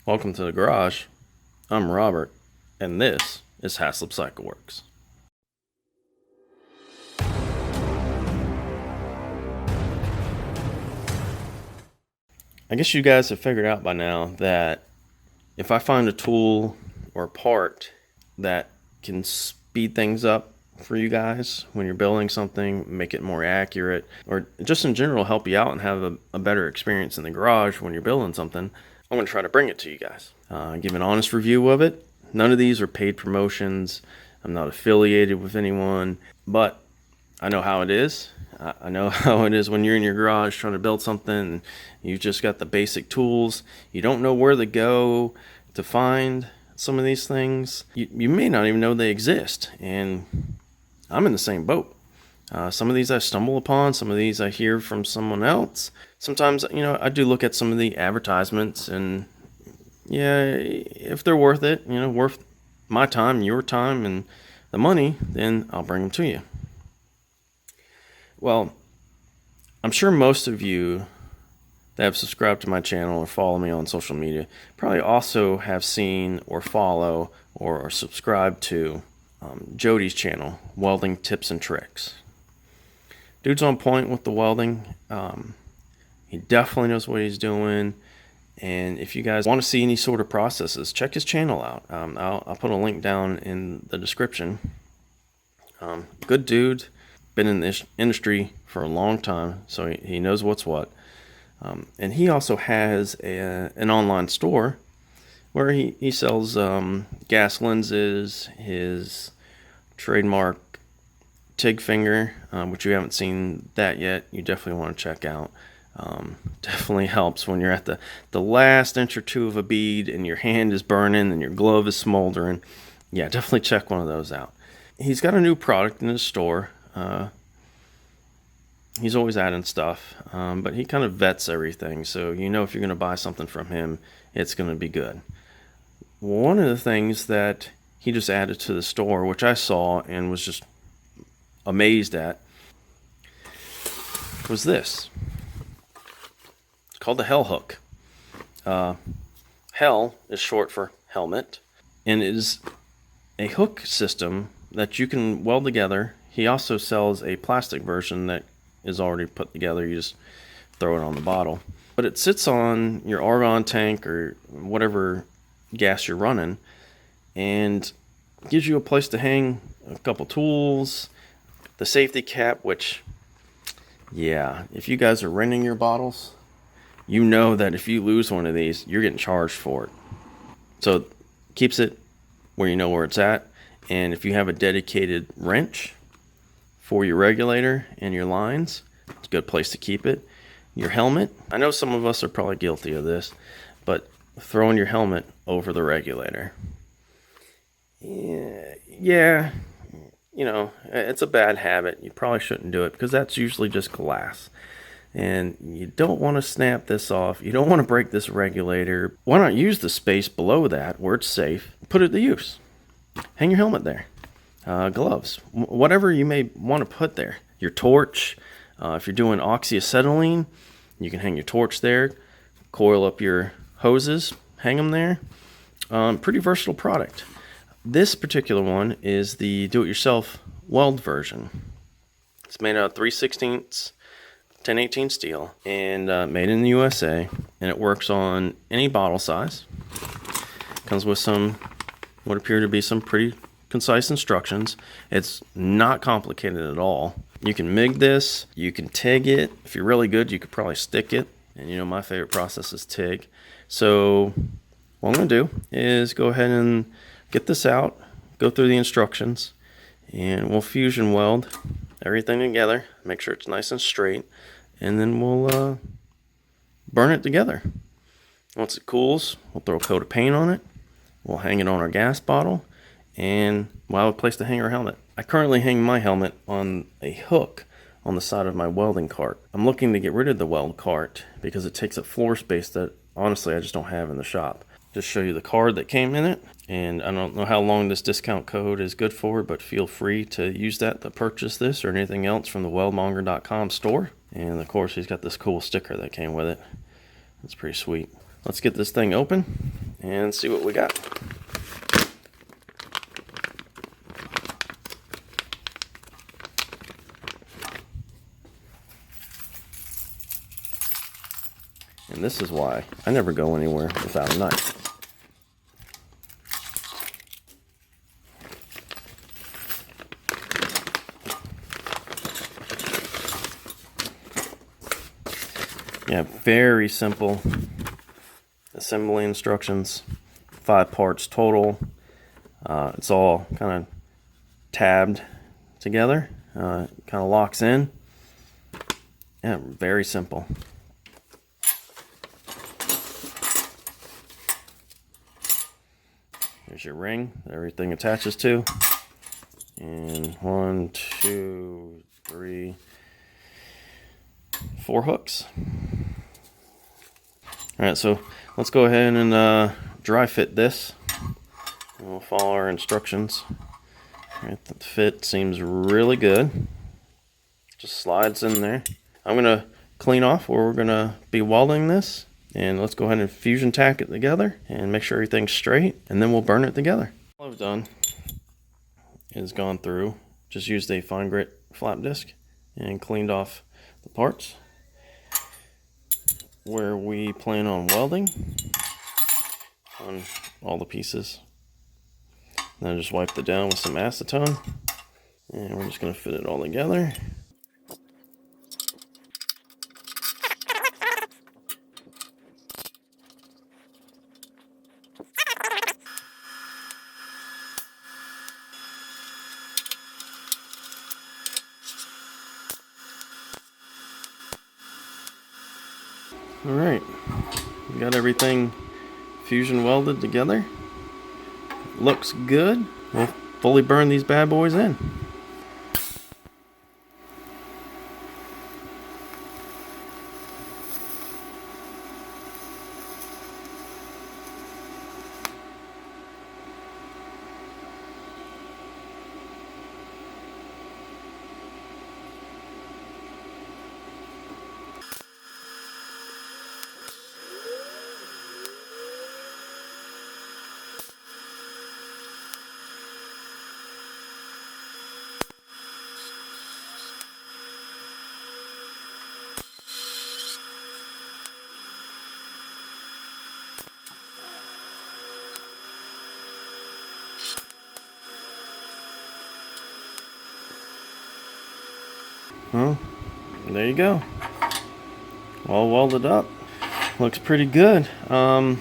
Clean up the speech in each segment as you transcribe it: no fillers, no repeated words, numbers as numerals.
Welcome to the garage. I'm Robert, and this is Haslip Cycle Works. I guess you guys have figured out by now that if I find a tool or a part that can speed things up for you guys when you're building something, make it more accurate, or just in general help you out and have a better experience in the garage when you're building something, I'm going to try to bring it to you guys. Give an honest review of it. None of these are paid promotions. I'm not affiliated with anyone, but I know how it is. I know how it is when you're in your garage trying to build something and you've just got the basic tools. You don't know where to go to find some of these things. You may not even know they exist, and I'm in the same boat. Some of these I stumble upon, some of these I hear from someone else. Sometimes, I do look at some of the advertisements, and yeah, if they're worth it, worth my time, your time, and the money, then I'll bring them to you. Well, I'm sure most of you that have subscribed to my channel or follow me on social media probably also have seen or follow or are subscribed to Jody's channel, Welding Tips and Tricks. Dude's on point with the welding. He definitely knows what he's doing. And if you guys want to see any sort of processes, check his channel out. I'll put a link down in the description. Good dude. Been in this industry for a long time, so he knows what's what. And he also has an online store where he sells gas lenses, his trademark TIG finger, which you haven't seen that yet. You definitely want to check out. Definitely helps when you're at the last inch or two of a bead and your hand is burning and your glove is smoldering. Yeah, definitely check one of those out. He's got a new product in his store. He's always adding stuff, but he kind of vets everything, so if you're going to buy something from him, it's going to be good. One of the things that he just added to the store, which I saw and was just amazed at, was this. It's called the Hel Hook. Hel is short for helmet, and it is a hook system that you can weld together. He also sells a plastic version that is already put together. You just throw it on the bottle. But it sits on your argon tank or whatever gas you're running and gives you a place to hang a couple tools, the safety cap, which, yeah, if you guys are renting your bottles, you know that if you lose one of these, you're getting charged for it. So it keeps it where you know where it's at. And if you have a dedicated wrench for your regulator and your lines, it's a good place to keep it. Your helmet, I know some of us are probably guilty of this, but throwing your helmet over the regulator. Yeah, it's a bad habit. You probably shouldn't do it because that's usually just glass. And you don't want to snap this off. You don't want to break this regulator. Why not use the space below that where it's safe? Put it to use. Hang your helmet there. Gloves, whatever you may want to put there. Your torch, if you're doing oxyacetylene, you can hang your torch there. Coil up your hoses, hang them there. Pretty versatile product. This particular one is the do-it-yourself weld version. It's made out of 3/16 1018 steel and made in the USA, and it works on any bottle size. Comes with what appear to be some pretty concise instructions. It's not complicated at all. You can MIG this, you can TIG it. If you're really good, you could probably stick it. And my favorite process is TIG. So what I'm going to do is go ahead and get this out, go through the instructions, and we'll fusion weld everything together, make sure it's nice and straight, and then we'll burn it together. Once it cools, we'll throw a coat of paint on it. We'll hang it on our gas bottle, and we'll have a place to hang our helmet. I currently hang my helmet on a hook on the side of my welding cart. I'm looking to get rid of the weld cart because it takes up floor space that honestly I just don't have in the shop. Just show you the card that came in it, and I don't know how long this discount code is good for, but feel free to use that to purchase this or anything else from the weldmonger.com store. And of course he's got this cool sticker that came with it. It's pretty sweet. Let's get this thing open and see what we got. And this is why I never go anywhere without a knife. Yeah, very simple assembly instructions. 5 parts total. It's all kind of tabbed together. Kind of locks in. Yeah, very simple. There's your ring that everything attaches to. And 1, 2, 3, 4 hooks. Alright, so let's go ahead and dry fit this. And we'll follow our instructions. Alright, the fit seems really good. Just slides in there. I'm going to clean off where we're going to be welding this. And let's go ahead and fusion tack it together and make sure everything's straight. And then we'll burn it together. All I've done is gone through, just used a fine grit flap disc and cleaned off the parts where we plan on welding on all the pieces. Then I just wiped it down with some acetone, and we're just going to fit it all together. Alright, we got everything fusion welded together. Looks good. We'll fully burn these bad boys in. Well, there you go. All welded up. Looks pretty good. I'm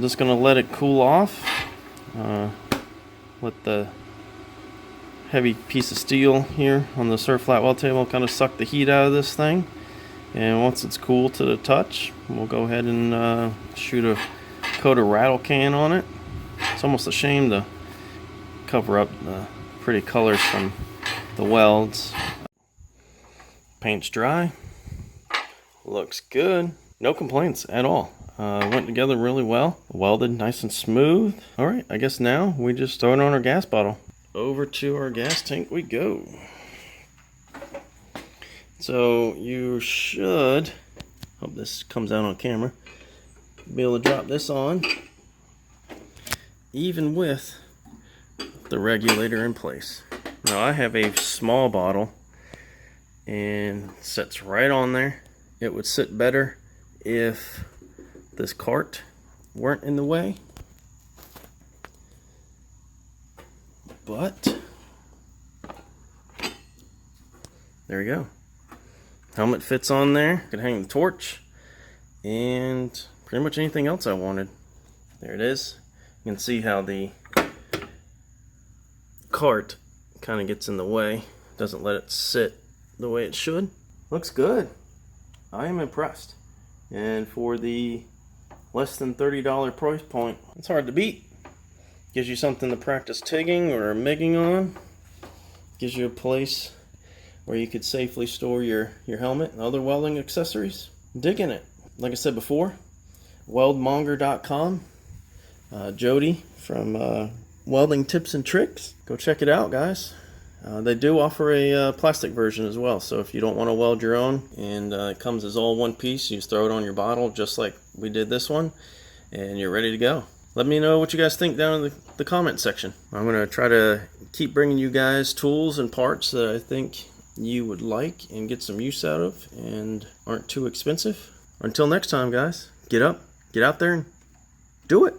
just gonna let it cool off. Let the heavy piece of steel here on the surf flat weld table kind of suck the heat out of this thing. And once it's cool to the touch, we'll go ahead and shoot a coat of rattle can on it. It's almost a shame to cover up the pretty colors from the welds. Paint's dry. Looks good. No complaints at all. Went together really well. Welded nice and smooth. Alright, I guess now we just throw it on our gas bottle. Over to our gas tank we go. So you should, hope this comes out on camera, be able to drop this on even with the regulator in place. Now I have a small bottle and it sits right on there. It would sit better if this cart weren't in the way, but there we go. Helmet fits on there. Could hang the torch and pretty much anything else I wanted. There it is. You can see how the cart kind of gets in the way. Doesn't let it sit the way it should. Looks good. I am impressed. And for the less than $30 price point, it's hard to beat. Gives you something to practice TIGging or MIGging on. Gives you a place where you could safely store your helmet and other welding accessories. Digging it. Like I said before, weldmonger.com. Jody from Welding Tips and Tricks. Go check it out, guys. They do offer a plastic version as well, so if you don't want to weld your own and it comes as all one piece, you just throw it on your bottle just like we did this one, and you're ready to go. Let me know what you guys think down in the comment section. I'm going to try to keep bringing you guys tools and parts that I think you would like and get some use out of and aren't too expensive. Until next time, guys, get up, get out there, and do it.